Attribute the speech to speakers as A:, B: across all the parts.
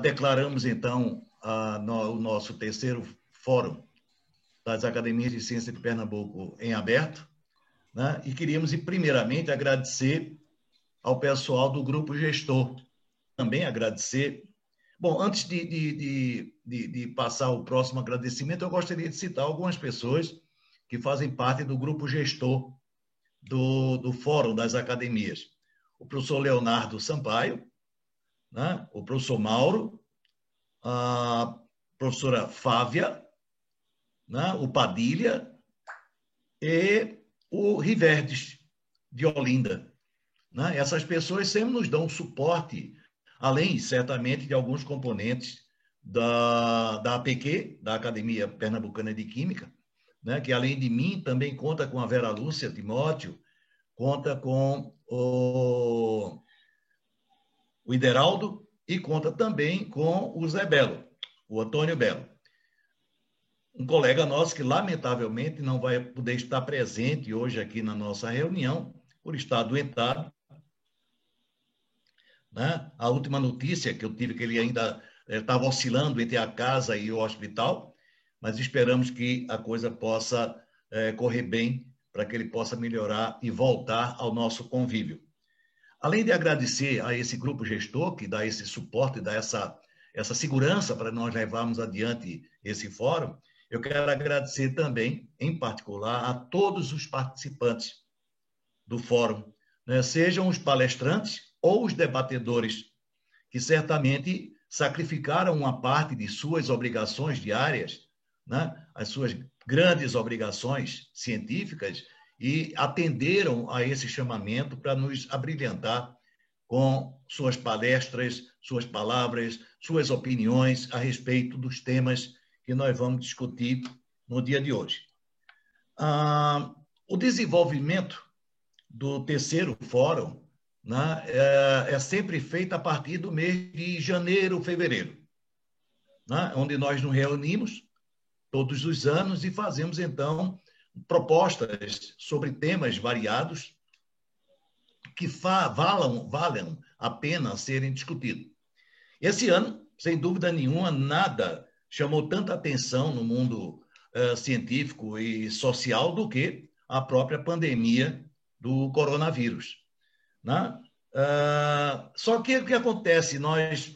A: declaramos, então, o nosso terceiro Fórum das Academias de Ciência de Pernambuco em aberto, né? E queríamos, primeiramente, agradecer ao pessoal do Grupo Gestor. Também agradecer. Bom, antes de passar o próximo agradecimento, eu gostaria de citar algumas pessoas que fazem parte do Grupo Gestor do Fórum das Academias. O professor Leonardo Sampaio, né? O professor Mauro, a professora Fávia, né? O Padilha e o Riverdes, de Olinda. Né? Essas pessoas sempre nos dão suporte, além, certamente, de alguns componentes da APQ, da Academia Pernambucana de Química, né? Que, além de mim, também conta com a Vera Lúcia Timóteo, conta com o Ideraldo e conta também com o Zé Belo, o Antônio Belo. Um colega nosso que, lamentavelmente, não vai poder estar presente hoje aqui na nossa reunião, por estar adoentado. Né? A última notícia que eu tive, que ele ainda estava oscilando entre a casa e o hospital, mas esperamos que a coisa possa correr bem, para que ele possa melhorar e voltar ao nosso convívio. Além de agradecer a esse grupo gestor, que dá esse suporte, dá essa segurança para nós levarmos adiante esse fórum, eu quero agradecer também, em particular, a todos os participantes do fórum, né? Sejam os palestrantes ou os debatedores, que certamente sacrificaram uma parte de suas obrigações diárias, né? As suas grandes obrigações científicas, e atenderam a esse chamamento para nos abrilhantar com suas palestras, suas palavras, suas opiniões a respeito dos temas que nós vamos discutir no dia de hoje. O desenvolvimento do terceiro fórum, né, é sempre feito a partir do mês de janeiro, fevereiro, né, onde nós nos reunimos todos os anos e fazemos, então, propostas sobre temas variados que valham a pena serem discutidos. Esse ano, sem dúvida nenhuma, nada chamou tanta atenção no mundo científico e social do que a própria pandemia do coronavírus. Né? Só que o que acontece? Nós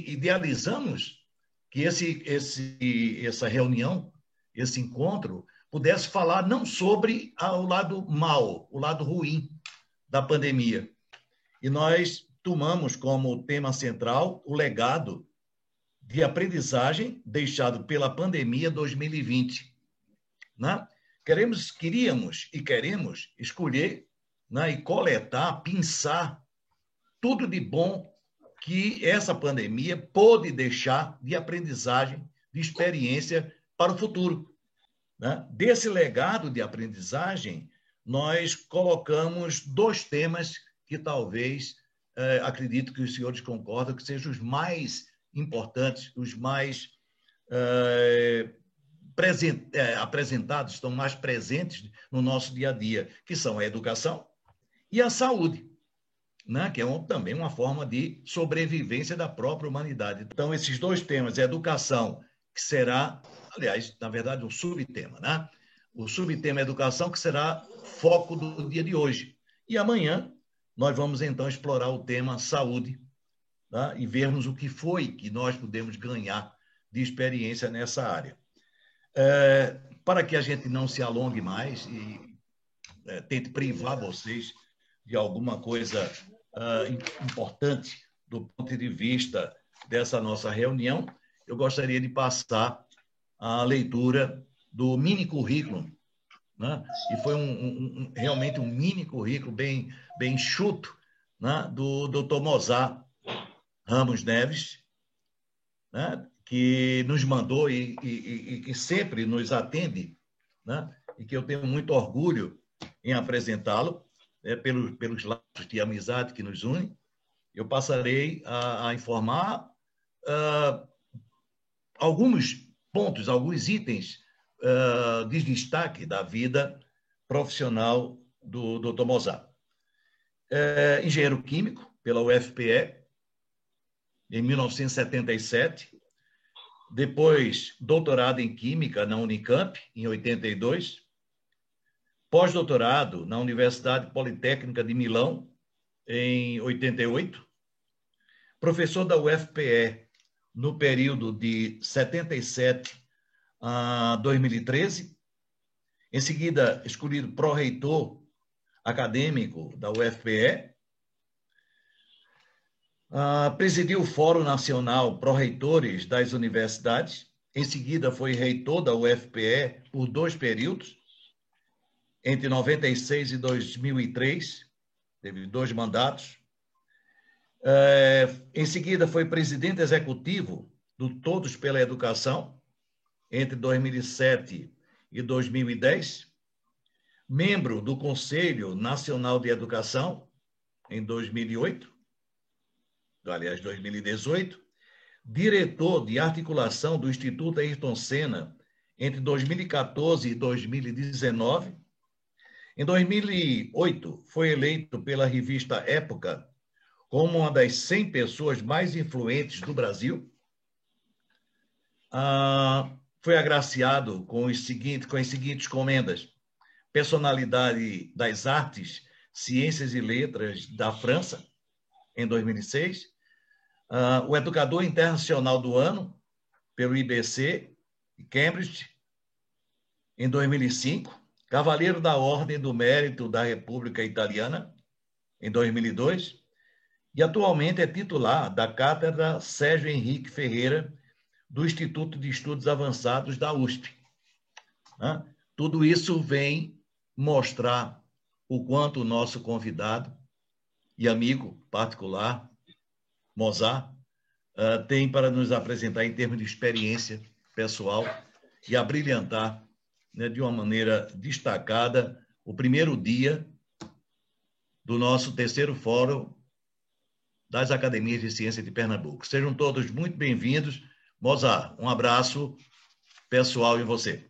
A: idealizamos que essa reunião, esse encontro, pudesse falar não sobre o lado mau, o lado ruim da pandemia. E nós tomamos como tema central o legado de aprendizagem deixado pela pandemia 2020. Né? Queríamos e queremos escolher, né, e coletar, pensar tudo de bom que essa pandemia pôde deixar de aprendizagem, de experiência para o futuro. Né? Desse legado de aprendizagem, nós colocamos 2 temas que talvez, acredito que os senhores concordam, que sejam os mais importantes, os mais apresentados, estão mais presentes no nosso dia a dia, que são a educação e a saúde, né? Que é também uma forma de sobrevivência da própria humanidade. Então, esses 2 temas, a educação, que será, aliás, na verdade, um subtema, né? O subtema é educação, que será foco do dia de hoje. E amanhã nós vamos, então, explorar o tema saúde, tá? E vermos o que foi que nós podemos ganhar de experiência nessa área. Para que a gente não se alongue mais e tente privar vocês de alguma coisa importante do ponto de vista dessa nossa reunião, eu gostaria de passar a leitura do mini currículo, né? E foi realmente um mini currículo bem enxuto, né? Do Dr. Mozart Ramos Neves, né? Que nos mandou e que sempre nos atende, né? E que eu tenho muito orgulho em apresentá-lo, pelos laços de amizade que nos unem. Eu passarei a informar alguns pontos, alguns itens de destaque da vida profissional do Dr. Mozart. Engenheiro químico pela UFPE, em 1977. Depois, doutorado em Química na Unicamp, em 82. Pós-doutorado na Universidade Politécnica de Milão, em 88. Professor da UFPE no período de 77 a 2013. Em seguida, escolhido pró-reitor acadêmico da UFPE. Presidiu o Fórum Nacional Pró-Reitores das Universidades. Em seguida, foi reitor da UFPE por 2 períodos, entre 96 e 2003. Teve 2 mandatos. Em seguida, foi presidente executivo do Todos pela Educação, entre 2007 e 2010. Membro do Conselho Nacional de Educação, em 2008. Aliás, 2018, diretor de articulação do Instituto Ayrton Senna entre 2014 e 2019. Em 2008, foi eleito pela revista Época como uma das 100 pessoas mais influentes do Brasil. Foi agraciado com as seguintes comendas: Personalidade das Artes, Ciências e Letras da França, em 2006. O Educador Internacional do Ano, pelo IBC, Cambridge, em 2005. Cavaleiro da Ordem do Mérito da República Italiana, em 2002. E atualmente é titular da Cátedra Sérgio Henrique Ferreira, do Instituto de Estudos Avançados da USP. Tudo isso vem mostrar o quanto o nosso convidado e amigo particular, Mozart, tem para nos apresentar em termos de experiência pessoal e abrilhantar, né, de uma maneira destacada o primeiro dia do nosso 3º Fórum das Academias de Ciência de Pernambuco. Sejam todos muito bem-vindos. Mozart, um abraço pessoal em você.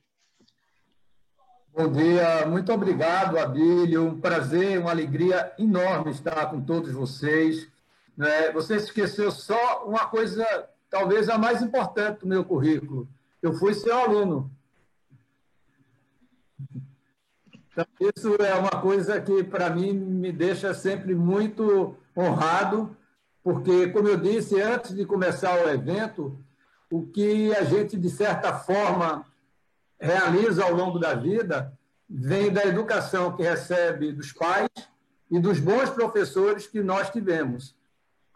B: Bom dia, muito obrigado, Abílio. Um prazer, uma alegria enorme estar com todos vocês. Você esqueceu só uma coisa, talvez a mais importante do meu currículo. Eu fui seu aluno. Então, isso é uma coisa que, para mim, me deixa sempre muito honrado, porque, como eu disse antes de começar o evento, o que a gente, de certa forma, realiza ao longo da vida vem da educação que recebe dos pais e dos bons professores que nós tivemos.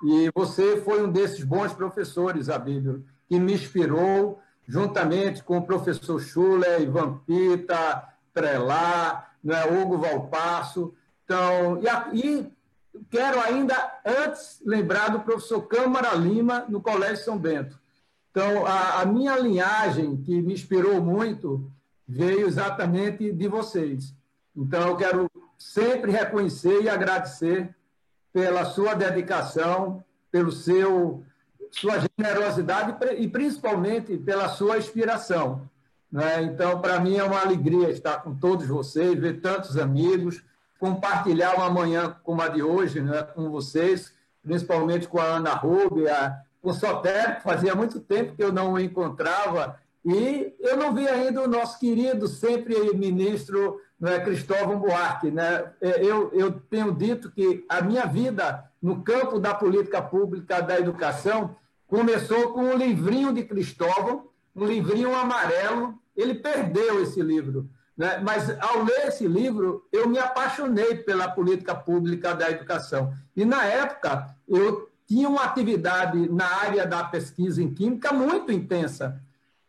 B: E você foi um desses bons professores, Abílio, que me inspirou, juntamente com o professor Schuller, Ivan Pita, Trelar, Hugo Valpasso. Então, e quero ainda, antes, lembrar do professor Câmara Lima, no Colégio São Bento. Então, a minha linhagem, que me inspirou muito, veio exatamente de vocês. Então, eu quero sempre reconhecer e agradecer pela sua dedicação, pela sua generosidade e, principalmente, pela sua inspiração. Então, para mim, é uma alegria estar com todos vocês, ver tantos amigos, compartilhar uma manhã como a de hoje, com vocês, principalmente com a Ana Rubio, com o Sotério, que fazia muito tempo que eu não o encontrava, e eu não vi ainda o nosso querido, sempre ministro, Cristóvão Buarque. Eu tenho dito que a minha vida no campo da política pública da educação começou com um livrinho de Cristóvão, um livrinho amarelo. Ele perdeu esse livro, mas, ao ler esse livro, eu me apaixonei pela política pública da educação. E, na época, eu tinha uma atividade na área da pesquisa em química muito intensa,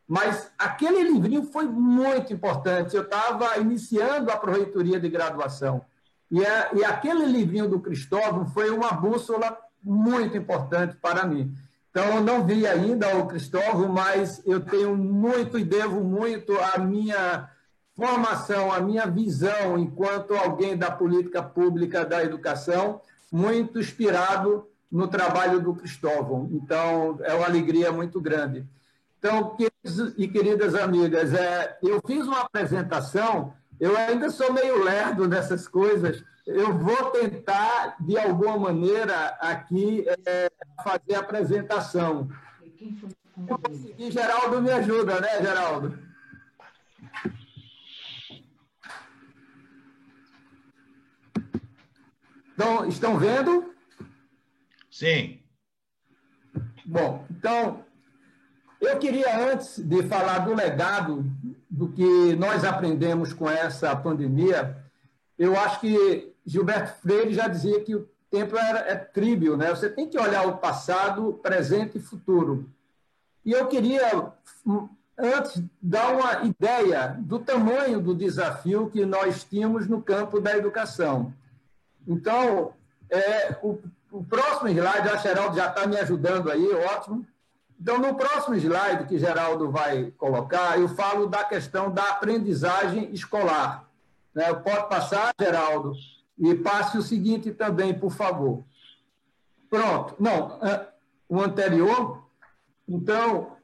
B: mas aquele livrinho foi muito importante. Eu estava iniciando a pró-reitoria de graduação, e aquele livrinho do Cristóvão foi uma bússola muito importante para mim. Então, eu não vi ainda o Cristóvão, mas eu tenho muito e devo muito à minha formação, à minha visão enquanto alguém da política pública da educação, muito inspirado no trabalho do Cristóvão. Então, é uma alegria muito grande. Então, queridos e queridas amigas, eu fiz uma apresentação Eu ainda sou meio lerdo nessas coisas. Eu vou tentar, de alguma maneira, aqui fazer a apresentação. Se eu conseguir, Geraldo me ajuda, né, Geraldo? Então, estão vendo?
A: Sim.
B: Bom, então, eu queria, antes de falar do legado, do que nós aprendemos com essa pandemia, eu acho que Gilberto Freire já dizia que o tempo é tríbio, né? Você tem que olhar o passado, presente e futuro. E eu queria, antes, dar uma ideia do tamanho do desafio que nós tínhamos no campo da educação. Então, o próximo slide, a Geraldo já está me ajudando aí, ótimo. Então, no próximo slide que Geraldo vai colocar, eu falo da questão da aprendizagem escolar. Pode passar, Geraldo, e passe o seguinte também, por favor. Pronto. Não, o anterior. Então,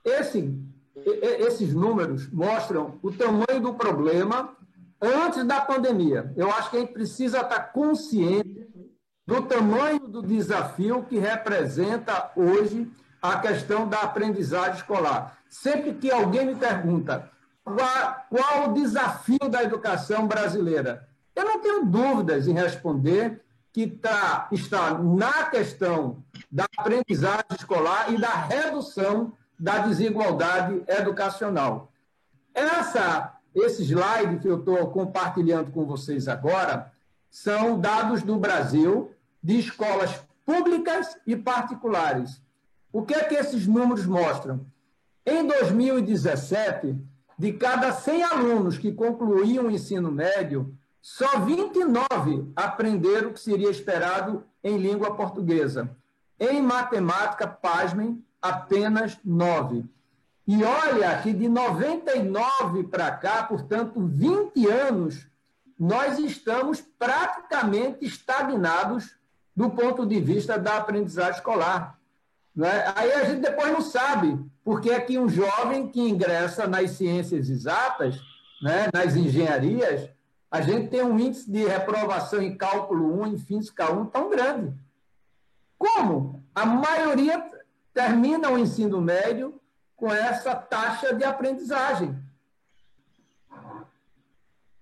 B: esses números mostram o tamanho do problema antes da pandemia. Eu acho que a gente precisa estar consciente do tamanho do desafio que representa hoje a questão da aprendizagem escolar. Sempre que alguém me pergunta qual o desafio da educação brasileira, eu não tenho dúvidas em responder que está na questão da aprendizagem escolar e da redução da desigualdade educacional. Esse slide que eu estou compartilhando com vocês agora são dados do Brasil, de escolas públicas e particulares. O que é que esses números mostram? Em 2017, de cada 100 alunos que concluíam o ensino médio, só 29 aprenderam o que seria esperado em língua portuguesa. Em matemática, pasmem, apenas 9. E olha que de 99 para cá, portanto, 20 anos, nós estamos praticamente estagnados do ponto de vista da aprendizagem escolar. Né? Aí a gente depois não sabe porque é que um jovem que ingressa nas ciências exatas, né, nas engenharias, a gente tem um índice de reprovação em cálculo 1, em física 1, tão grande. Como? A maioria termina o ensino médio com essa taxa de aprendizagem.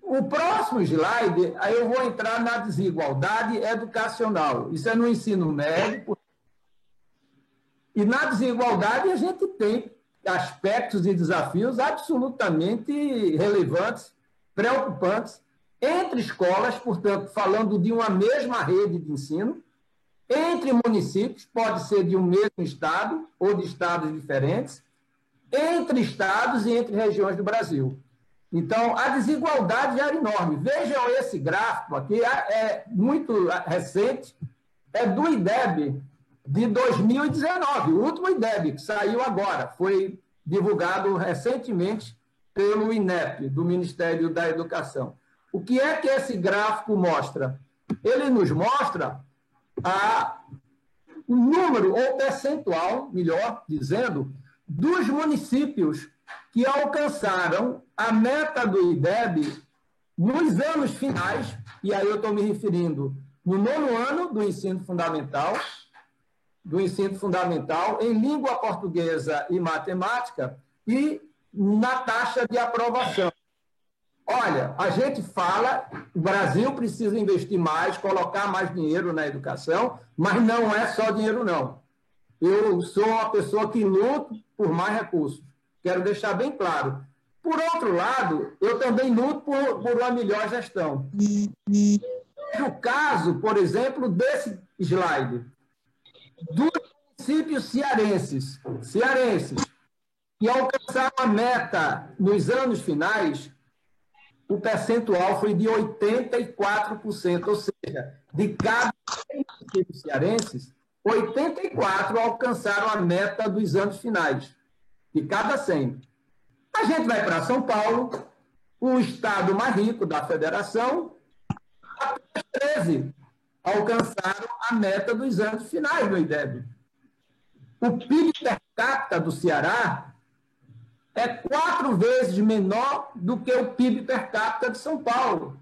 B: O próximo slide, aí eu vou entrar na desigualdade educacional. Isso é no ensino médio. E na desigualdade a gente tem aspectos e desafios absolutamente relevantes, preocupantes, entre escolas, portanto, falando de uma mesma rede de ensino, entre municípios, pode ser de um mesmo estado ou de estados diferentes, entre estados e entre regiões do Brasil. Então, a desigualdade já era enorme. Vejam esse gráfico aqui, é muito recente, é do IDEB de 2019, o último IDEB, que saiu agora, foi divulgado recentemente pelo INEP, do Ministério da Educação. O que é que esse gráfico mostra? Ele nos mostra o número, ou percentual, melhor dizendo, dos municípios que alcançaram a meta do IDEB nos anos finais, e aí eu estou me referindo no 9º ano do ensino fundamental, em língua portuguesa e matemática, e na taxa de aprovação. Olha, a gente fala, o Brasil precisa investir mais, colocar mais dinheiro na educação, mas não é só dinheiro, não. Eu sou uma pessoa que luta por mais recursos. Quero deixar bem claro. Por outro lado, eu também luto por uma melhor gestão. No caso, por exemplo, desse slide, dos municípios cearenses, que alcançaram a meta nos anos finais, o percentual foi de 84%, ou seja, de cada 100 municípios cearenses, 84 alcançaram a meta dos anos finais, de cada 100. A gente vai para São Paulo, o estado mais rico da federação, apenas 13 alcançaram a meta dos anos finais do IDEB. O PIB per capita do Ceará é 4 vezes menor do que o PIB per capita de São Paulo.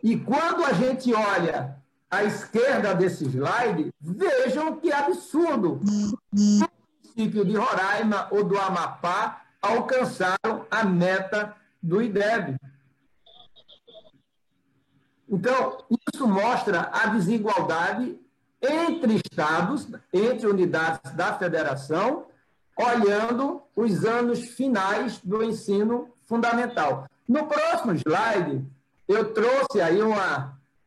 B: E quando a gente olha à esquerda desse slide, vejam que absurdo. O município de Roraima ou do Amapá alcançaram a meta do IDEB. Então, isso mostra a desigualdade entre estados, entre unidades da federação, olhando os anos finais do ensino fundamental. No próximo slide, eu trouxe aí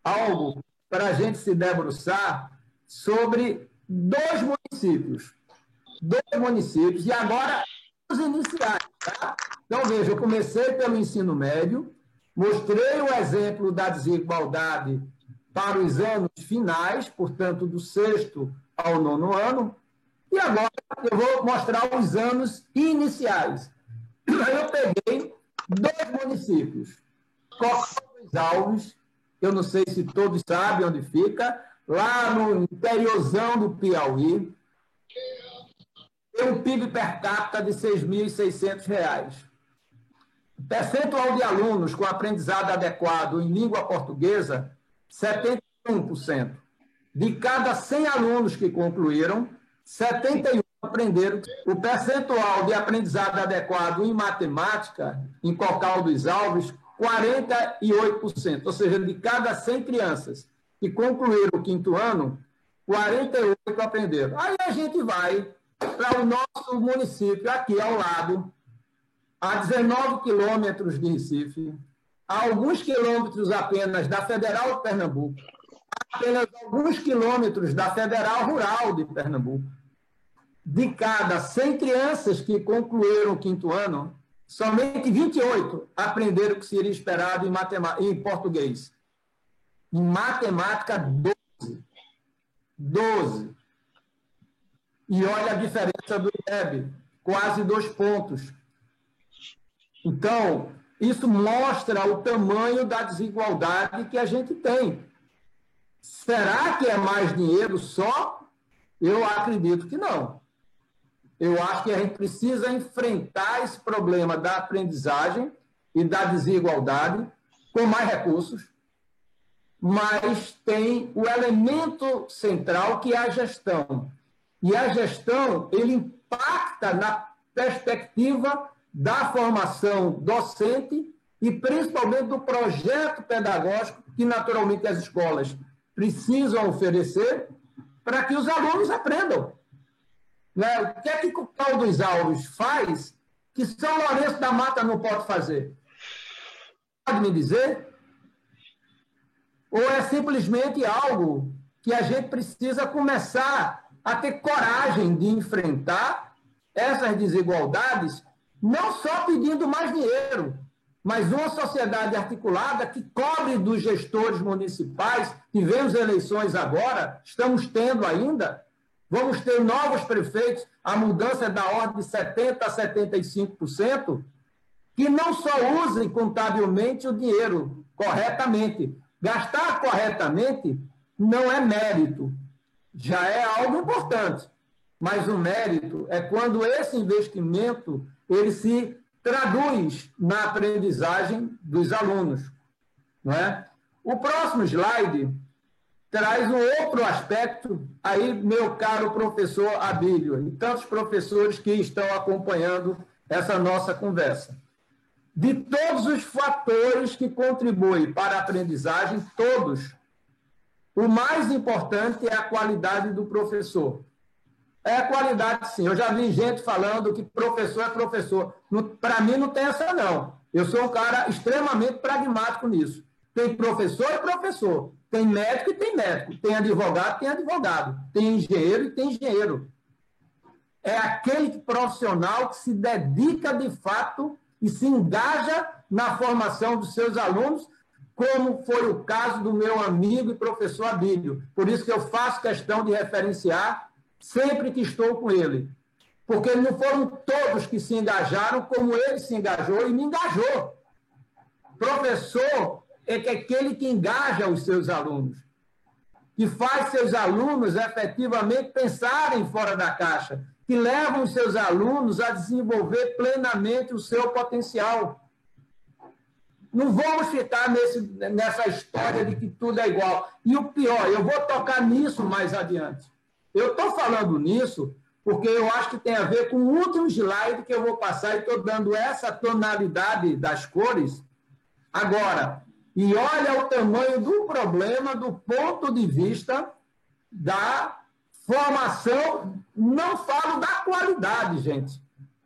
B: algo para a gente se debruçar sobre 2 municípios. 2 municípios, e agora os iniciais. Tá? Então, veja, eu comecei pelo ensino médio, mostrei o exemplo da desigualdade para os anos finais, portanto, do 6º ao 9º ano, e agora eu vou mostrar os anos iniciais. Eu peguei 2 municípios. Cocal dos Alves, eu não sei se todos sabem onde fica, lá no interiorzão do Piauí, tem um PIB per capita de R$ 6.600. O percentual de alunos com aprendizado adequado em língua portuguesa, 71%. De cada 100 alunos que concluíram, 71 aprenderam. O percentual de aprendizado adequado em matemática, em Cocal dos Alves, 48%. Ou seja, de cada 100 crianças que concluíram o 5º ano, 48 aprenderam. Aí a gente vai para o nosso município, aqui ao lado, a 19 quilômetros de Recife, a alguns quilômetros apenas da Federal de Pernambuco, apenas alguns quilômetros da Federal Rural de Pernambuco. De cada 100 crianças que concluíram o 5º ano, somente 28 aprenderam o que seria esperado em português. Em matemática, 12. 12. E olha a diferença do IDEB, quase 2 pontos. Então, isso mostra o tamanho da desigualdade que a gente tem. Será que é mais dinheiro só? Eu acredito que não. Eu acho que a gente precisa enfrentar esse problema da aprendizagem e da desigualdade com mais recursos, mas tem o elemento central que é a gestão. E a gestão, ele impacta na perspectiva da formação docente e principalmente do projeto pedagógico que, naturalmente, as escolas precisam oferecer para que os alunos aprendam. Né? O que é que o Cocal dos Alves faz que São Lourenço da Mata não pode fazer? Pode me dizer? Ou é simplesmente algo que a gente precisa começar a ter coragem de enfrentar essas desigualdades, não só pedindo mais dinheiro, mas uma sociedade articulada que cobre dos gestores municipais. Tivemos eleições agora, estamos tendo ainda, vamos ter novos prefeitos, a mudança é da ordem de 70% a 75%, que não só usem contabilmente o dinheiro corretamente. Gastar corretamente não é mérito, já é algo importante, mas o mérito é quando esse investimento ele se traduz na aprendizagem dos alunos. Não é? O próximo slide traz um outro aspecto, aí, meu caro professor Abílio, e tantos professores que estão acompanhando essa nossa conversa. De todos os fatores que contribuem para a aprendizagem, todos, o mais importante é a qualidade do professor. É a qualidade, sim. Eu já vi gente falando que professor é professor. Para mim, não tem essa, não. Eu sou um cara extremamente pragmático nisso. Tem professor e professor. Tem médico e tem médico. Tem advogado e tem advogado. Tem engenheiro e tem engenheiro. É aquele profissional que se dedica, de fato, e se engaja na formação dos seus alunos, como foi o caso do meu amigo e professor Abílio. Por isso que eu faço questão de referenciar sempre que estou com ele. Porque não foram todos que se engajaram como ele se engajou e me engajou. Professor é aquele que engaja os seus alunos. que faz seus alunos efetivamente pensarem fora da caixa, que levam os seus alunos a desenvolver plenamente o seu potencial. Não vamos ficar nessa história de que tudo é igual. E o pior, eu vou tocar nisso mais adiante. Eu estou falando nisso porque eu acho que tem a ver com o último slide que eu vou passar e estou dando essa tonalidade das cores agora. E olha o tamanho do problema do ponto de vista da formação, não falo da qualidade, gente.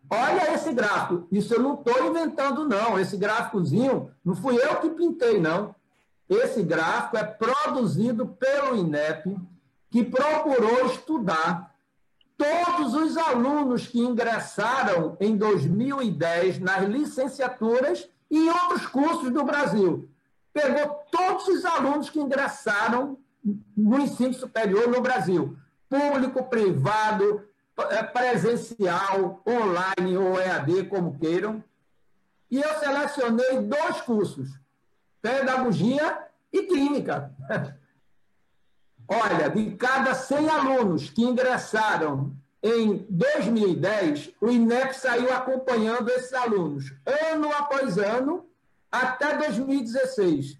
B: Olha esse gráfico. Isso eu não estou inventando, não. Esse gráficozinho, não fui eu que pintei, não. Esse gráfico é produzido pelo INEP, que procurou estudar todos os alunos que ingressaram em 2010 nas licenciaturas e em outros cursos do Brasil. Pegou todos os alunos que ingressaram no ensino superior no Brasil. Público, privado, presencial, online ou EAD, como queiram. E eu selecionei 2 cursos, pedagogia e química. Olha, de cada 100 alunos que ingressaram em 2010, o INEP saiu acompanhando esses alunos, ano após ano, até 2016.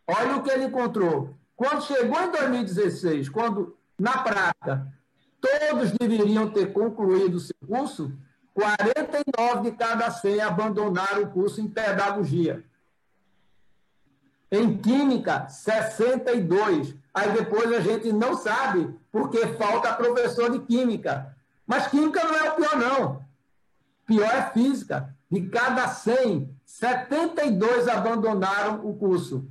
B: Olha o que ele encontrou. Quando chegou em 2016, quando, na prática, todos deveriam ter concluído o seu curso, 49 de cada 100 abandonaram o curso em pedagogia. Em química, 62. Aí depois a gente não sabe porque falta professor de química. Mas química não é o pior, não. Pior é física. De cada 100, 72 abandonaram o curso.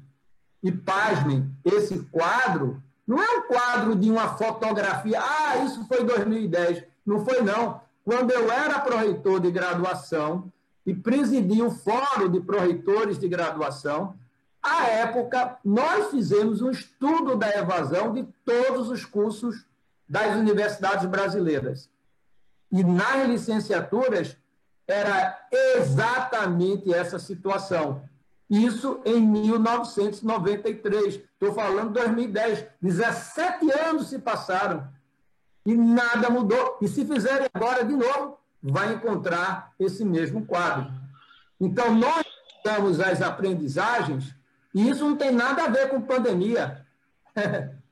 B: E, pasmem, esse quadro não é um quadro de uma fotografia. Ah, isso foi 2010. Não foi, não. Quando eu era pró-reitor de graduação e presidi o Fórum de Pró-reitores de Graduação, à época, nós fizemos um estudo da evasão de todos os cursos das universidades brasileiras. E nas licenciaturas, era exatamente essa situação. Isso em 1993. Estou falando de 2010. 17 anos se passaram e nada mudou. E se fizerem agora de novo, vai encontrar esse mesmo quadro. Então, nós damos as aprendizagens e isso não tem nada a ver com pandemia.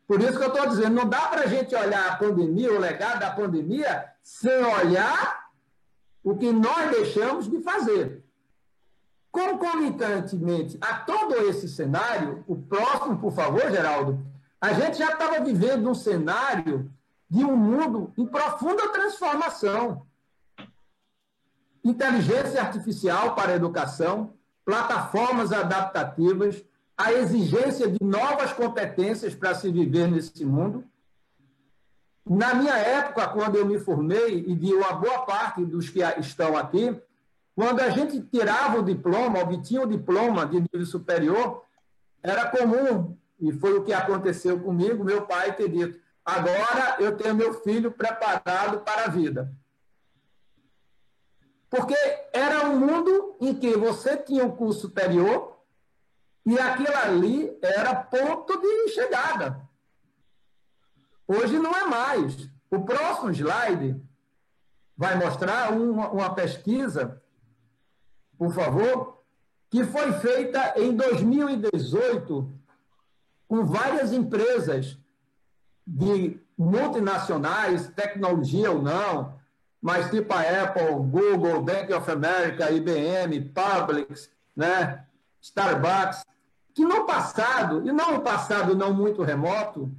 B: Por isso que eu estou dizendo, não dá para a gente olhar a pandemia, o legado da pandemia, sem olhar o que nós deixamos de fazer. Concomitantemente a todo esse cenário, o próximo, por favor, Geraldo, a gente já estava vivendo um cenário de um mundo em profunda transformação. Inteligência artificial para a educação, plataformas adaptativas, a exigência de novas competências para se viver nesse mundo. Na minha época, quando eu me formei, e de uma boa parte dos que estão aqui, quando a gente tirava o diploma, obtinha o diploma de nível superior, era comum, e foi o que aconteceu comigo, meu pai ter dito, agora eu tenho meu filho preparado para a vida. Porque era um mundo em que você tinha um curso superior e aquilo ali era ponto de chegada. Hoje não é mais. O próximo slide vai mostrar uma pesquisa, por favor, que foi feita em 2018 com várias empresas de multinacionais, tecnologia ou não, mas tipo a Apple, Google, Bank of America, IBM, Publix, né, Starbucks, que no passado, e não um passado não muito remoto,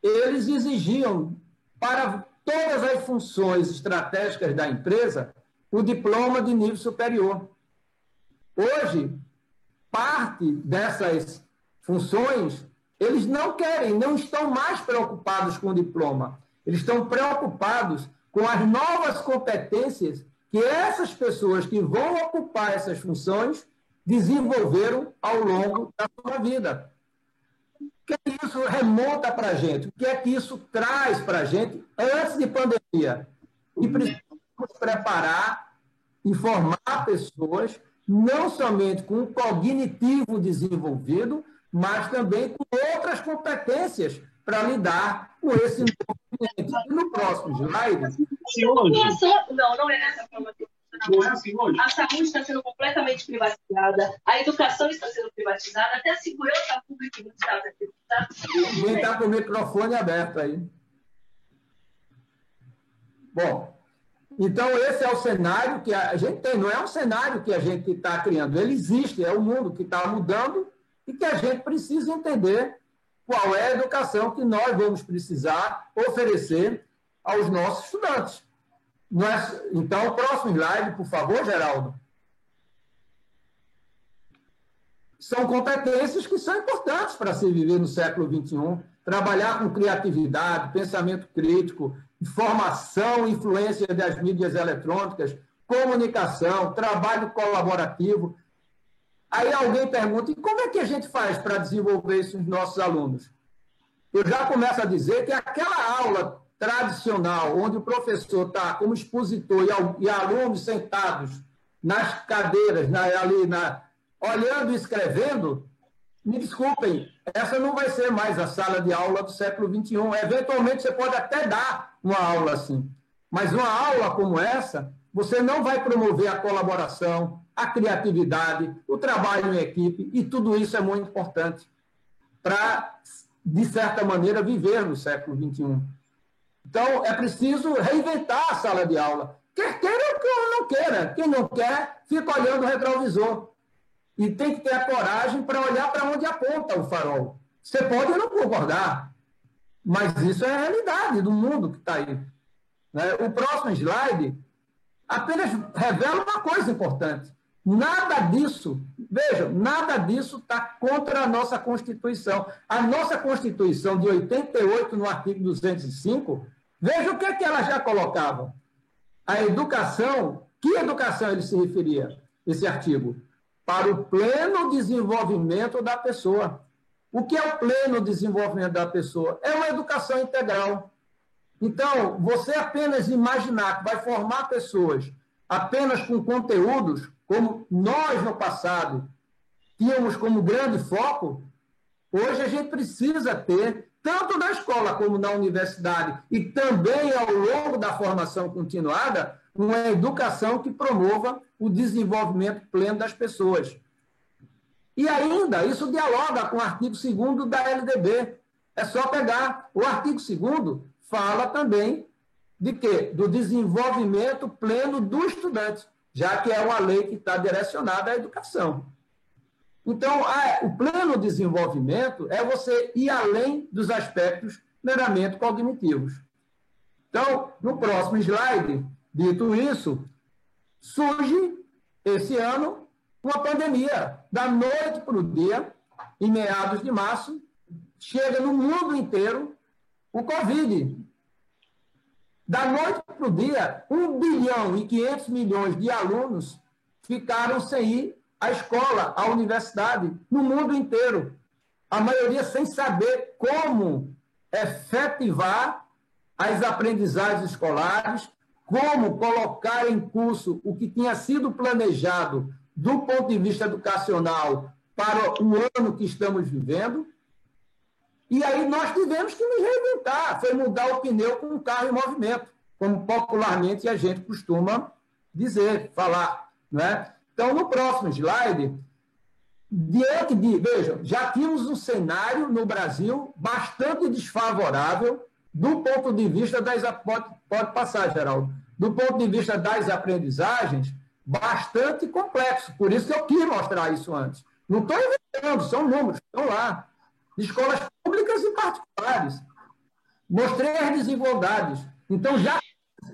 B: eles exigiam para todas as funções estratégicas da empresa o diploma de nível superior. Hoje, parte dessas funções, eles não querem, não estão mais preocupados com o diploma. Eles estão preocupados com as novas competências que essas pessoas que vão ocupar essas funções desenvolveram ao longo da sua vida. O que é que isso remonta para a gente? O que é que isso traz para a gente antes de pandemia? E precisamos preparar e formar pessoas não somente com o cognitivo desenvolvido, mas também com outras competências para lidar com esse novo ambiente. E no próximo slide...
C: Não, não é dessa forma que a saúde está sendo completamente privatizada, a educação está sendo privatizada, até a segurança pública não está privatizada.
B: Ninguém está com o microfone aberto aí. Bom, então esse é o cenário que a gente tem, não é um cenário que a gente está criando, ele existe, é o mundo que está mudando e que a gente precisa entender qual é a educação que nós vamos precisar oferecer aos nossos estudantes. Então, o próximo slide, por favor, Geraldo. São competências que são importantes para se viver no século XXI. Trabalhar com criatividade, pensamento crítico, informação, influência das mídias eletrônicas, comunicação, trabalho colaborativo. Aí alguém pergunta, e como é que a gente faz para desenvolver isso nos nossos alunos? Eu já começo a dizer que aquela aula tradicional, onde o professor está como expositor e alunos sentados nas cadeiras, olhando e escrevendo, me desculpem, essa não vai ser mais a sala de aula do século XXI. Eventualmente, você pode até dar uma aula assim, mas uma aula como essa, você não vai promover a colaboração, a criatividade, o trabalho em equipe, e tudo isso é muito importante para, de certa maneira, viver no século XXI. Então, é preciso reinventar a sala de aula. Quer queira ou não queira. Quem não quer, fica olhando o retrovisor. E tem que ter a coragem para olhar para onde aponta o farol. Você pode não concordar, mas isso é a realidade do mundo que está aí. O próximo slide apenas revela uma coisa importante. Nada disso, vejam, nada disso está contra a nossa Constituição. A nossa Constituição de 88, no artigo 205, veja o que é que ela já colocava. A educação, que educação ele se referia, esse artigo? Para o pleno desenvolvimento da pessoa. O que é o pleno desenvolvimento da pessoa? É uma educação integral. Então, você apenas imaginar que vai formar pessoas apenas com conteúdos, como nós no passado tínhamos como grande foco, hoje a gente precisa ter, tanto na escola como na universidade, e também ao longo da formação continuada, uma educação que promova o desenvolvimento pleno das pessoas. E ainda, isso dialoga com o artigo 2º da LDB. É só pegar. O artigo 2º fala também de quê? Do desenvolvimento pleno do estudante, já que é uma lei que está direcionada à educação. Então, o pleno desenvolvimento é você ir além dos aspectos meramente cognitivos. Então, no próximo slide, dito isso, surge esse ano uma pandemia. Da noite para o dia, em meados de março, chega no mundo inteiro o Covid. Da noite para o dia, 1 bilhão e 500 milhões de alunos ficaram sem ir à escola, à universidade, no mundo inteiro. A maioria sem saber como efetivar as aprendizagens escolares, como colocar em curso o que tinha sido planejado do ponto de vista educacional para o ano que estamos vivendo. E aí nós tivemos que nos reinventar, foi mudar o pneu com um carro em movimento, como popularmente a gente costuma dizer, falar, né? Então, no próximo slide, vejam, já tínhamos um cenário no Brasil bastante desfavorável do ponto de vista das... Pode passar, Geraldo. Do ponto de vista das aprendizagens, bastante complexo. Por isso que eu quis mostrar isso antes. Não estou inventando, são números, estão lá. De escolas públicas e particulares. Mostrei as desigualdades. Então, já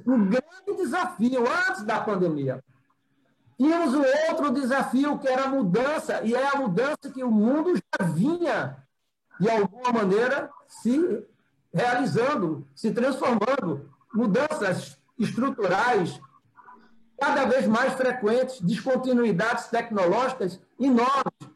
B: um grande desafio antes da pandemia. Tínhamos um outro desafio, que era a mudança, e é a mudança que o mundo já vinha, de alguma maneira, se realizando, se transformando. Mudanças estruturais cada vez mais frequentes, descontinuidades tecnológicas enormes.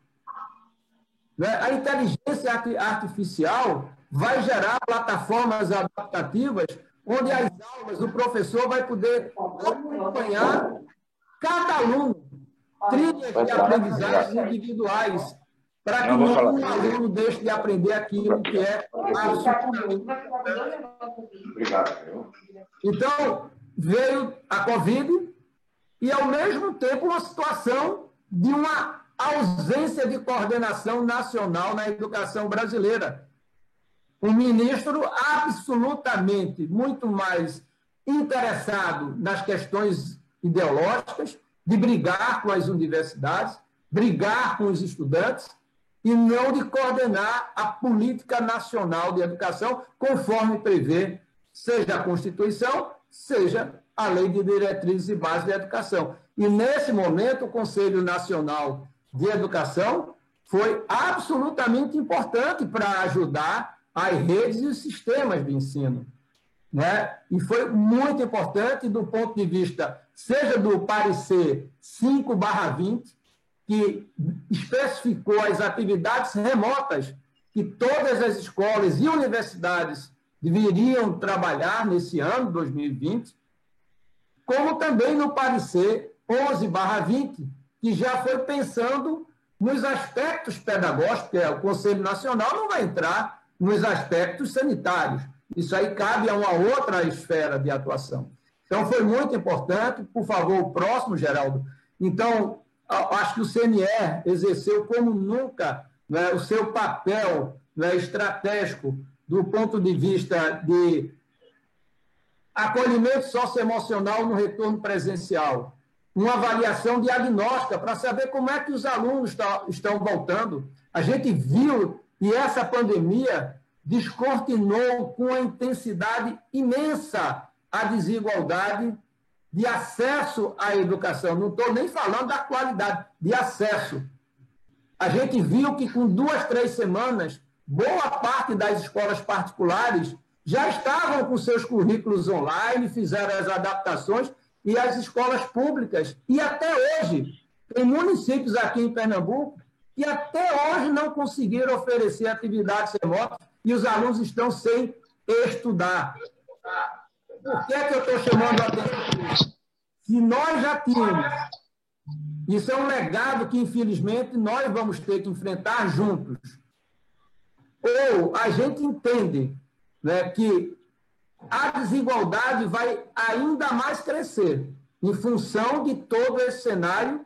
B: A inteligência artificial vai gerar plataformas adaptativas onde as aulas, o professor vai poder acompanhar cada aluno, trilhas de aprendizagens individuais. para que nenhum aluno deixe de aprender aquilo que é absolutamente importante.
D: Obrigado.
B: Então, veio a Covid e, ao mesmo tempo, uma situação de uma ausência de coordenação nacional na educação brasileira. Um ministro absolutamente muito mais interessado nas questões ideológicas, de brigar com as universidades, brigar com os estudantes, e não de coordenar a política nacional de educação, conforme prevê, seja a Constituição, seja a Lei de Diretrizes e Bases da Educação. E, nesse momento, o Conselho Nacional de Educação foi absolutamente importante para ajudar as redes e os sistemas de ensino, né? E foi muito importante do ponto de vista, seja do parecer 5/20, que especificou as atividades remotas que todas as escolas e universidades deveriam trabalhar nesse ano, 2020, como também no parecer 11/20, que já foi pensando nos aspectos pedagógicos, porque o Conselho Nacional não vai entrar nos aspectos sanitários. Isso aí cabe a uma outra esfera de atuação. Então, foi muito importante. Por favor, o próximo, Geraldo. Então, acho que o CNE exerceu como nunca, né, o seu papel, né, estratégico do ponto de vista de acolhimento socioemocional no retorno presencial, uma avaliação diagnóstica para saber como é que os alunos estão voltando. A gente viu, e essa pandemia descortinou com uma intensidade imensa a desigualdade de acesso à educação. Não estou nem falando da qualidade, de acesso. A gente viu que com 2, 3 semanas, boa parte das escolas particulares já estavam com seus currículos online, fizeram as adaptações, e as escolas públicas, e até hoje, tem municípios aqui em Pernambuco que até hoje não conseguiram oferecer atividades remotas e os alunos estão sem estudar. Por que é que eu estou chamando a atenção? Se nós já tínhamos, isso é um legado que, infelizmente, nós vamos ter que enfrentar juntos. Ou a gente entende, né, que a desigualdade vai ainda mais crescer em função de todo esse cenário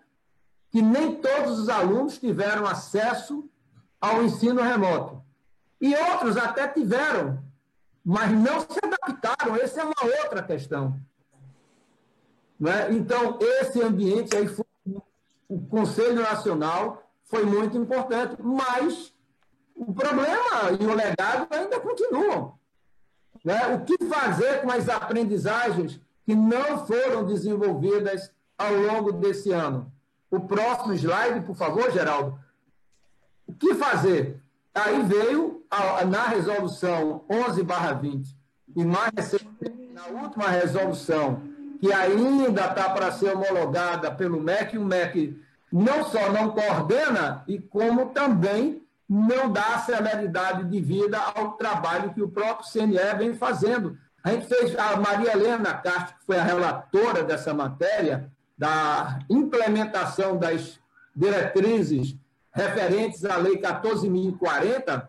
B: que nem todos os alunos tiveram acesso ao ensino remoto. E outros até tiveram, mas não se adaptaram. Essa é uma outra questão. Né? Então, esse ambiente aí, o Conselho Nacional foi muito importante, mas o problema e o legado ainda continuam. Né? O que fazer com as aprendizagens que não foram desenvolvidas ao longo desse ano? O próximo slide, por favor, Geraldo. O que fazer? Aí veio, na resolução 11/20, e mais recentemente, na última resolução, que ainda está para ser homologada pelo MEC, e o MEC não só não coordena, e como também não dá celeridade de vida ao trabalho que o próprio CNE vem fazendo. A gente fez, a Maria Helena Castro, que foi a relatora dessa matéria, da implementação das diretrizes referentes à Lei 14.040,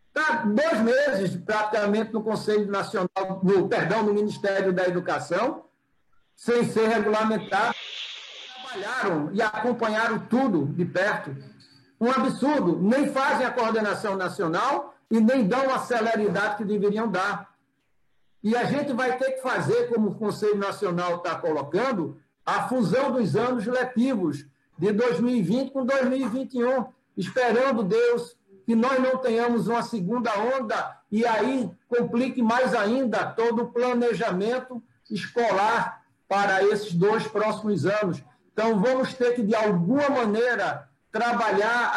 B: está 2 meses praticamente no Conselho Nacional, no Ministério da Educação, sem ser regulamentado, trabalharam e acompanharam tudo de perto. Um absurdo, nem fazem a coordenação nacional e nem dão a celeridade que deveriam dar. E a gente vai ter que fazer, como o Conselho Nacional está colocando, a fusão dos anos letivos de 2020 com 2021, esperando, Deus, que nós não tenhamos uma segunda onda e aí complique mais ainda todo o planejamento escolar para esses 2 próximos anos. Então, vamos ter que, de alguma maneira, trabalhar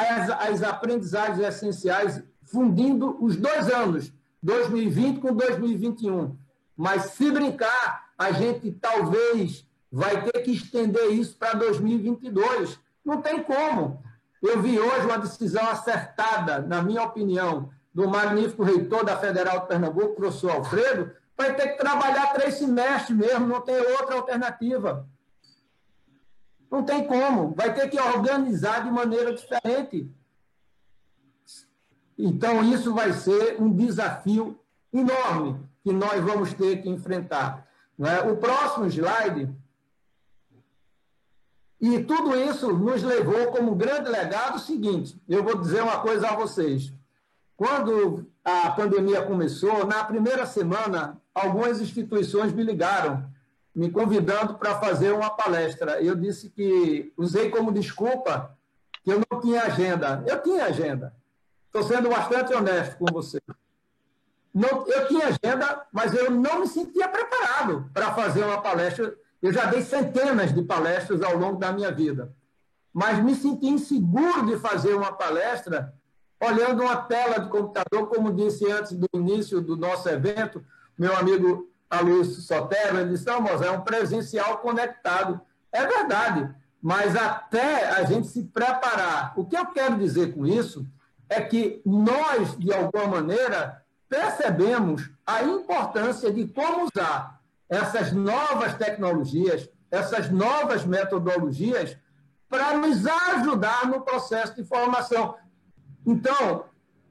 B: as aprendizagens essenciais, fundindo os 2 anos, 2020 com 2021. Mas, se brincar, a gente talvez vai ter que estender isso para 2022. Não tem como. Eu vi hoje uma decisão acertada, na minha opinião, do magnífico reitor da Federal de Pernambuco, professor Alfredo, vai ter que trabalhar 3 semestres mesmo, não tem outra alternativa. Não tem como. Vai ter que organizar de maneira diferente. Então, isso vai ser um desafio enorme que nós vamos ter que enfrentar. O próximo slide. E tudo isso nos levou como grande legado o seguinte, eu vou dizer uma coisa a vocês. Quando a pandemia começou, na primeira semana, algumas instituições me ligaram, me convidando para fazer uma palestra. Eu disse que usei como desculpa que eu não tinha agenda. Eu tinha agenda. Estou sendo bastante honesto com você. Eu tinha agenda, mas eu não me sentia preparado para fazer uma palestra. Eu já dei centenas de palestras ao longo da minha vida, mas me senti inseguro de fazer uma palestra olhando uma tela de computador, como disse antes do início do nosso evento, meu amigo Aloysio Sotero, ele disse, não, Mozart, é um presencial conectado. É verdade, mas até a gente se preparar. O que eu quero dizer com isso é que nós, de alguma maneira, percebemos a importância de como usar essas novas tecnologias, essas novas metodologias, para nos ajudar no processo de formação. Então,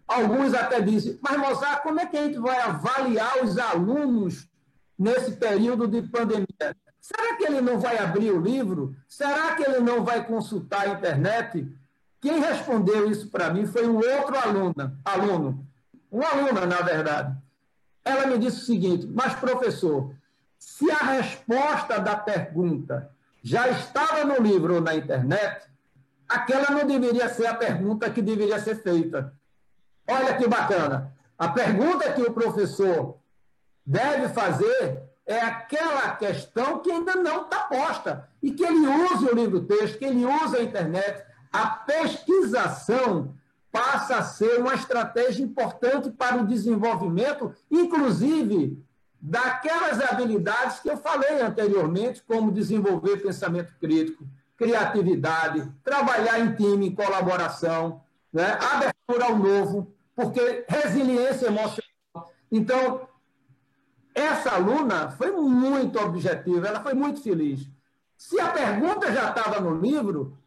B: alguns até dizem, mas, Mozart, como é que a gente vai avaliar os alunos nesse período de pandemia? Será que ele não vai abrir o livro? Será que ele não vai consultar a internet? Quem respondeu isso para mim foi um outro aluno, uma aluna, na verdade. Ela me disse o seguinte, mas, professor, se a resposta da pergunta já estava no livro ou na internet, aquela não deveria ser a pergunta que deveria ser feita. Olha que bacana. A pergunta que o professor deve fazer é aquela questão que ainda não está posta. E que ele use o livro-texto, que ele use a internet. A pesquisação passa a ser uma estratégia importante para o desenvolvimento, inclusive daquelas habilidades que eu falei anteriormente, como desenvolver pensamento crítico, criatividade, trabalhar em time, em colaboração, né? Abertura ao novo, porque resiliência emocional. Então, essa aluna foi muito objetiva, ela foi muito feliz. Se a pergunta já estava no livro,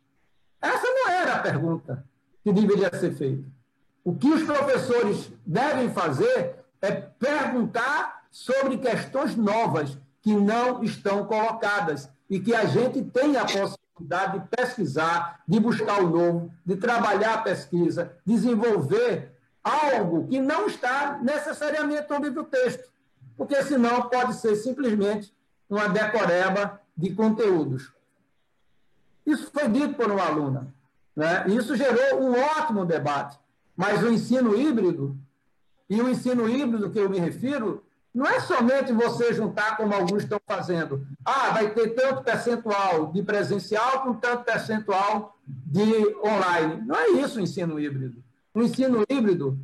B: essa não era a pergunta que deveria ser feita. O que os professores devem fazer é perguntar sobre questões novas que não estão colocadas e que a gente tem a possibilidade de pesquisar, de buscar o novo, de trabalhar a pesquisa, desenvolver algo que não está necessariamente no livro-texto, porque senão pode ser simplesmente uma decoreba de conteúdos. Isso foi dito por uma aluna, né? E isso gerou um ótimo debate, mas o ensino híbrido, e o ensino híbrido que eu me refiro, não é somente você juntar como alguns estão fazendo. Vai ter tanto percentual de presencial com tanto percentual de online. Não é isso o ensino híbrido. O ensino híbrido,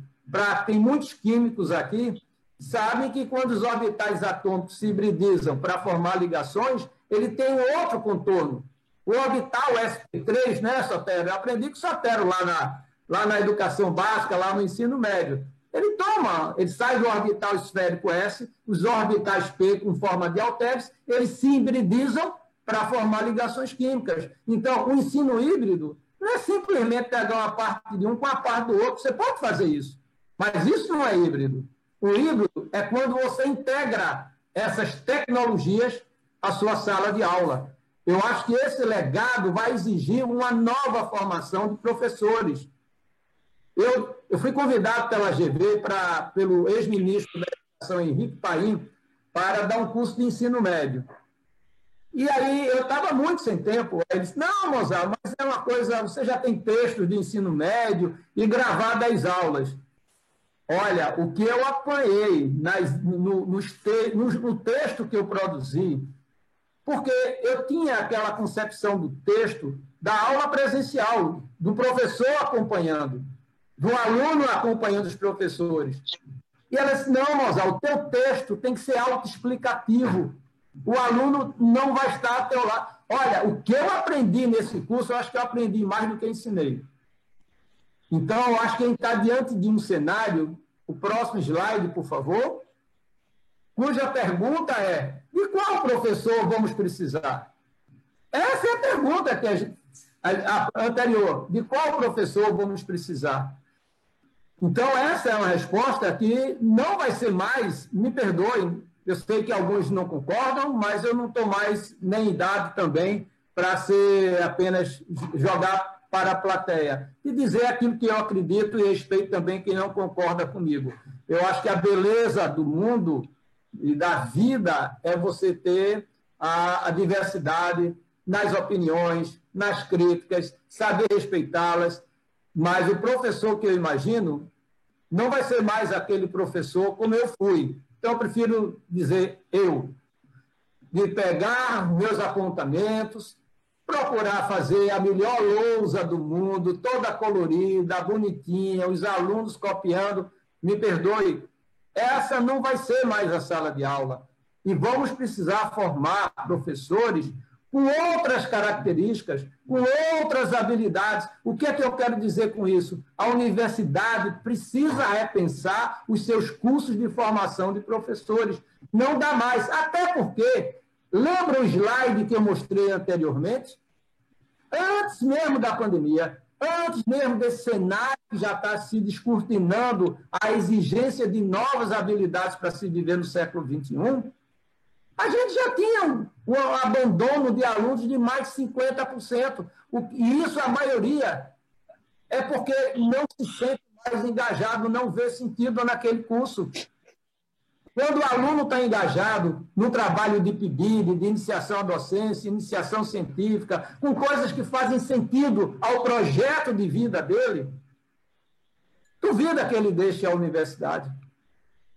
B: tem muitos químicos aqui, sabem que quando os orbitais atômicos se hibridizam para formar ligações, ele tem outro contorno. O orbital sp3, né, Sotero? Eu aprendi com o Sotero lá na educação básica, lá no ensino médio. Ele sai do orbital esférico S, os orbitais P com forma de halteres, eles se hibridizam para formar ligações químicas. Então, o ensino híbrido não é simplesmente pegar uma parte de um com a parte do outro, você pode fazer isso, mas isso não é híbrido. O híbrido é quando você integra essas tecnologias à sua sala de aula. Eu acho que esse legado vai exigir uma nova formação de professores. Eu fui convidado pela GV, pelo ex-ministro da Educação, Henrique Paim, para dar um curso de ensino médio. E aí eu estava muito sem tempo. Ele disse, não, Mozart, mas é uma coisa, você já tem textos de ensino médio e gravar 10 aulas. Olha, o que eu apanhei no texto que eu produzi, porque eu tinha aquela concepção do texto da aula presencial, do professor acompanhando, do aluno acompanhando os professores. E ela disse, não, Mozart, o teu texto tem que ser autoexplicativo. O aluno não vai estar ao teu lado. Olha, o que eu aprendi nesse curso, eu acho que eu aprendi mais do que ensinei. Então, eu acho que a gente está diante de um cenário, o próximo slide, por favor, cuja pergunta é, de qual professor vamos precisar? Essa é a pergunta que a anterior, de qual professor vamos precisar? Então, essa é uma resposta que não vai ser mais, me perdoem, eu sei que alguns não concordam, mas eu não estou mais nem em idade também para ser apenas jogar para a plateia e dizer aquilo que eu acredito e respeito também quem não concorda comigo. Eu acho que a beleza do mundo e da vida é você ter a diversidade nas opiniões, nas críticas, saber respeitá-las, mas o professor que eu imagino não vai ser mais aquele professor como eu fui. Então, eu prefiro dizer eu, de pegar meus apontamentos, procurar fazer a melhor lousa do mundo, toda colorida, bonitinha, os alunos copiando. Me perdoe, essa não vai ser mais a sala de aula. E vamos precisar formar professores com outras características, com outras habilidades. O que é que eu quero dizer com isso? A universidade precisa repensar os seus cursos de formação de professores. Não dá mais. Até porque, lembra o slide que eu mostrei anteriormente? Antes mesmo da pandemia, antes mesmo desse cenário que já está se descortinando a exigência de novas habilidades para se viver no século XXI, a gente já tinha um abandono de alunos de mais de 50%. E isso, a maioria, é porque não se sente mais engajado, não vê sentido naquele curso. Quando o aluno está engajado no trabalho de PIBID, de iniciação à docência, iniciação científica, com coisas que fazem sentido ao projeto de vida dele, duvida que ele deixe a universidade.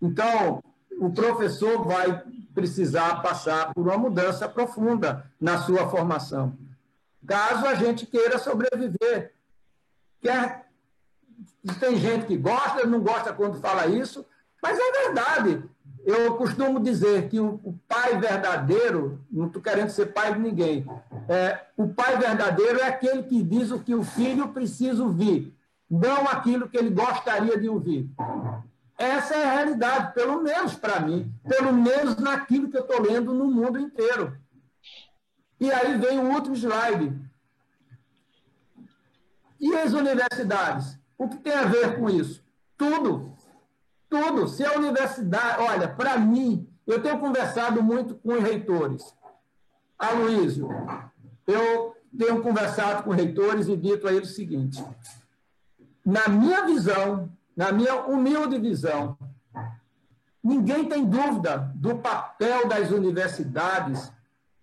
B: Então, o professor vai precisar passar por uma mudança profunda na sua formação, caso a gente queira sobreviver. Tem gente que gosta, não gosta quando fala isso, mas é verdade. Eu costumo dizer que o pai verdadeiro, não estou querendo ser pai de ninguém, o pai verdadeiro é aquele que diz o que o filho precisa ouvir, não aquilo que ele gostaria de ouvir. Essa é a realidade, pelo menos para mim, pelo menos naquilo que eu estou lendo no mundo inteiro. E aí vem o último slide. E as universidades? O que tem a ver com isso? Tudo. Tudo. Se a universidade... Olha, para mim, eu tenho conversado muito com os reitores. Aloysio, eu tenho conversado com reitores e dito a eles o seguinte: na minha visão, na minha humilde visão, ninguém tem dúvida do papel das universidades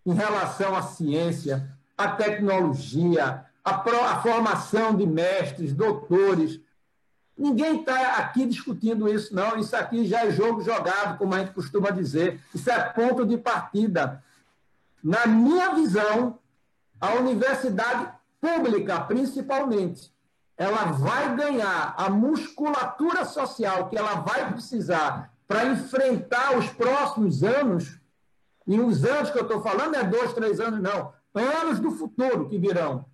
B: em relação à ciência, à tecnologia, à formação de mestres, doutores. Ninguém está aqui discutindo isso, não. Isso aqui já é jogo jogado, como a gente costuma dizer. Isso é ponto de partida. Na minha visão, a universidade pública, principalmente, ela vai ganhar a musculatura social que ela vai precisar para enfrentar os próximos anos, e os anos que eu estou falando é 2, 3 anos, não, anos do futuro que virão.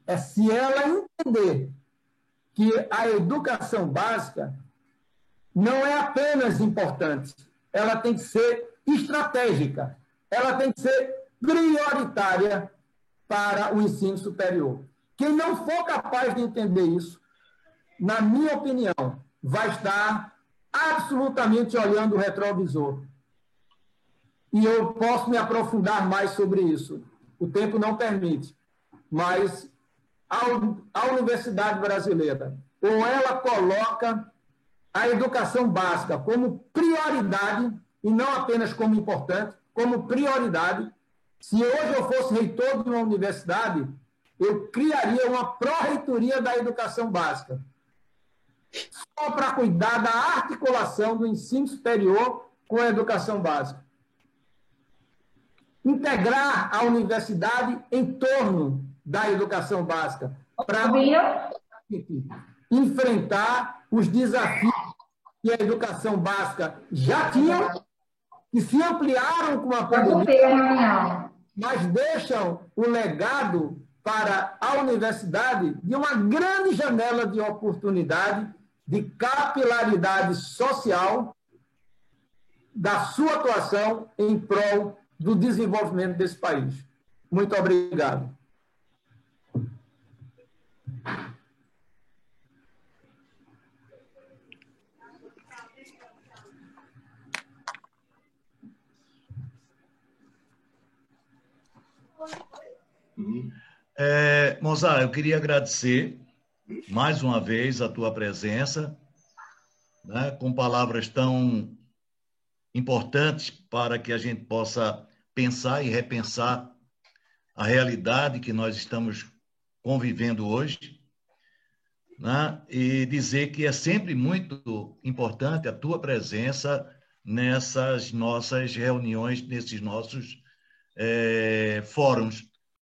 B: É se ela entender que a educação básica não é apenas importante, ela tem que ser estratégica, ela tem que ser prioritária para o ensino superior. Quem não for capaz de entender isso, na minha opinião, vai estar absolutamente olhando o retrovisor. E eu posso me aprofundar mais sobre isso. O tempo não permite. Mas a Universidade Brasileira, ou ela coloca a educação básica como prioridade, e não apenas como importante, como prioridade. Se hoje eu fosse reitor de uma universidade, eu criaria uma pró-reitoria da educação básica, só para cuidar da articulação do ensino superior com a educação básica. Integrar a universidade em torno da educação básica, para enfrentar os desafios que a educação básica já tinha, que se ampliaram com a pandemia, mas deixam o legado para a universidade de uma grande janela de oportunidade, de capilaridade social da sua atuação em prol do desenvolvimento desse país. Muito obrigado.
A: Mozart, eu queria agradecer mais uma vez a tua presença, né, com palavras tão importantes para que a gente possa pensar e repensar a realidade que nós estamos convivendo hoje, né, e dizer que é sempre muito importante a tua presença nessas nossas reuniões, nesses nossos fóruns,